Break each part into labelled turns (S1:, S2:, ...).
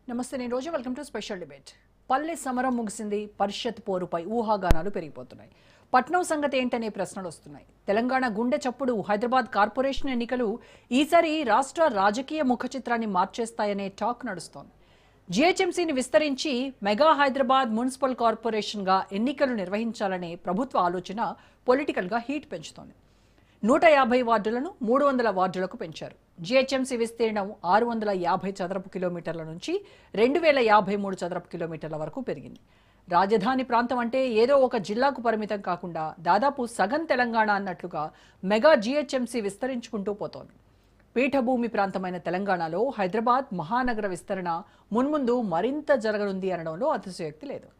S1: నమస్తే నేను రోజు వెల్కమ్ టు స్పెషల్ డిబేట్. పల్లె సమరం ముగిసింది. పరిషత్ పోరుపై ఊహాగానాలు పెరిగిపోతున్నాయి. పట్నం సంగతి ఏంటనే ప్రశ్నలు వస్తున్నాయి. తెలంగాణ గుండె చప్పుడు హైదరాబాద్ కార్పొరేషన్ ఎన్నికలు ఈసారి రాష్ట్ర రాజకీయ ముఖ చిత్రాన్ని మార్చేస్తాయనే టాక్ నడుస్తోంది. జీహెచ్ఎంసీని విస్తరించి మెగా హైదరాబాద్ మున్సిపల్ కార్పొరేషన్గా ఎన్నికలు నిర్వహించాలనే ప్రభుత్వ ఆలోచన పొలిటికల్గా హీట్ పెంచుతోంది. 150 వార్డులను 300 వార్డులకు పెంచారు. జీహెచ్ఎంసీ విస్తీర్ణం 650 చదరపు కిలోమీటర్ల నుంచి 2053 చదరపు కిలోమీటర్ల వరకు పెరిగింది. రాజధాని ప్రాంతం అంటే ఏదో ఒక జిల్లాకు పరిమితం కాకుండా దాదాపు సగం తెలంగాణ అన్నట్లుగా మెగా జీహెచ్ఎంసీ విస్తరించుకుంటూ పోతోంది. పీఠభూమి ప్రాంతమైన తెలంగాణలో హైదరాబాద్ మహానగర విస్తరణ మున్ముందు మరింత జరగనుంది అనడంలో అతిశయోక్తి లేదు.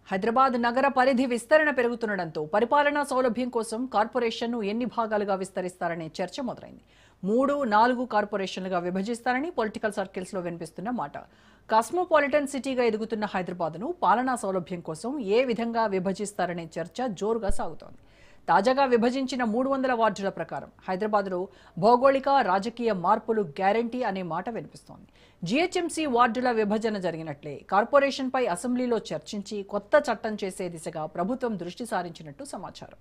S1: హైదరాబాద్ నగర పరిధి విస్తరణ పెరుగుతుండటంతో పరిపాలనా సౌలభ్యం కోసం కార్పొరేషన్ను ఎన్ని భాగాలుగా విస్తరిస్తారనే చర్చ మొదలైంది. 3-4 కార్పొరేషన్లుగా విభజిస్తారని పొలిటికల్ సర్కిల్స్లో వినిపిస్తున్న మాట. కాస్మోపాలిటన్ సిటీగా ఎదుగుతున్న హైదరాబాద్ను పాలనా సౌలభ్యం కోసం ఏ విధంగా విభజిస్తారనే చర్చ జోరుగా సాగుతోంది. తాజాగా విభజించిన 300 వార్డుల ప్రకారం హైదరాబాద్లో భౌగోళిక రాజకీయ మార్పులు గ్యారంటీ అనే మాట వినిపిస్తోంది. జీహెచ్ఎంసీ వార్డుల విభజన జరిగినట్లే కార్పొరేషన్పై అసెంబ్లీలో చర్చించి కొత్త చట్టం చేసే దిశగా ప్రభుత్వం దృష్టి సారించినట్టు సమాచారం.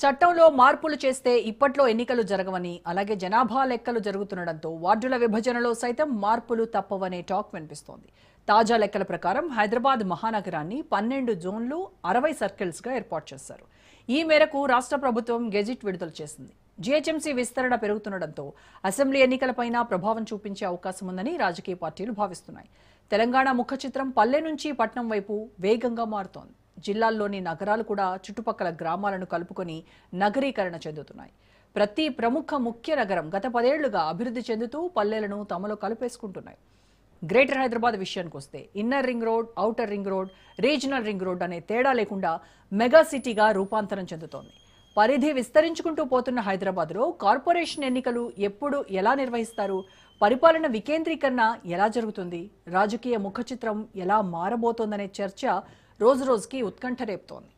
S1: చట్టంలో మార్పులు చేస్తే ఇప్పట్లో ఎన్నికలు జరగవని, అలాగే జనాభా లెక్కలు జరుగుతుండటంతో వార్డుల విభజనలో సైతం మార్పులు తప్పవనే టాక్ వినిపిస్తోంది. తాజా లెక్కల ప్రకారం హైదరాబాద్ మహానగరాన్ని 12 జోన్లు 60 సర్కిల్స్గా ఏర్పాటు చేశారు. ఈ మేరకు రాష్ట్ర ప్రభుత్వం గెజిట్ విడుదల చేసింది. జీహెచ్ఎంసీ విస్తరణ పెరుగుతుండటంతో అసెంబ్లీ ఎన్నికలపైన ప్రభావం చూపించే అవకాశం ఉందని రాజకీయ పార్టీలు భావిస్తున్నాయి. తెలంగాణ ముఖ చిత్రం పల్లె నుంచి పట్నం వైపు వేగంగా మారుతోంది. జిల్లాల్లోని నగరాలు కూడా చుట్టుపక్కల గ్రామాలను కలుపుకొని నగరీకరణ చెందుతున్నాయి. ప్రతి ప్రముఖ ముఖ్య నగరం గత 10 ఏళ్లుగా అభివృద్ధి చెందుతూ పల్లెలను తమలో కలిపేసుకుంటున్నాయి. గ్రేటర్ హైదరాబాద్ విషయానికి వస్తే inner ring road, outer ring road, regional ring road అనే తేడా లేకుండా మెగా సిటీగా రూపాంతరం చెందుతోంది. పరిధి విస్తరించుకుంటూ పోతున్న హైదరాబాద్లో కార్పొరేషన్ ఎన్నికలు ఎప్పుడు ఎలా నిర్వహిస్తారు? పరిపాలన వికేంద్రీకరణ ఎలా జరుగుతుంది? రాజకీయ ముఖ చిత్రం ఎలా మారబోతోందనే చర్చ రోజురోజుకి ఉత్కంఠ రేపుతోంది.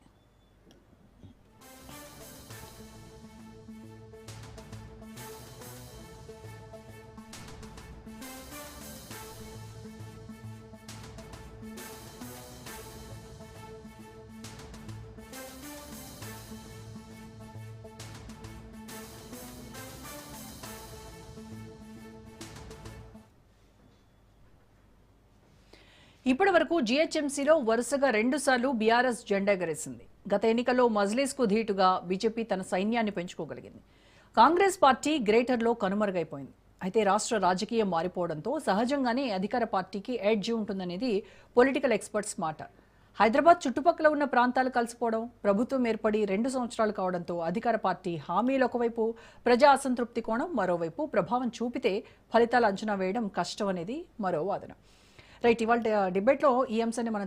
S1: ఇప్పటి వరకు జీహెచ్ఎంసీలో వరుసగా 2 సార్లు బీఆర్ఎస్ జెండా ఎగరేసింది. గత ఎన్నికల్లో మజ్లిస్కు ధీటుగా బీజేపీ తన సైన్యాన్ని పెంచుకోగలిగింది. కాంగ్రెస్ పార్టీ గ్రేటర్లో కనుమరుగైపోయింది. అయితే రాష్ట్ర రాజకీయం మారిపోవడంతో సహజంగానే అధికార పార్టీకి ఎడ్జ్ ఉంటుందనేది పొలిటికల్ ఎక్స్పర్ట్స్ మాట. హైదరాబాద్ చుట్టుపక్కల ఉన్న ప్రాంతాలు కలిసిపోవడం, ప్రభుత్వం ఏర్పడి 2 సంవత్సరాలు కావడంతో అధికార పార్టీ హామీలు ఒకవైపు, ప్రజా అసంతృప్తి కోణం మరోవైపు ప్రభావం చూపితే ఫలితాలు అంచనా వేయడం కష్టం అనేది మరో వాదన. రైట్, ఇవాళ డిబేట్లో ఈ అంశాన్ని మనం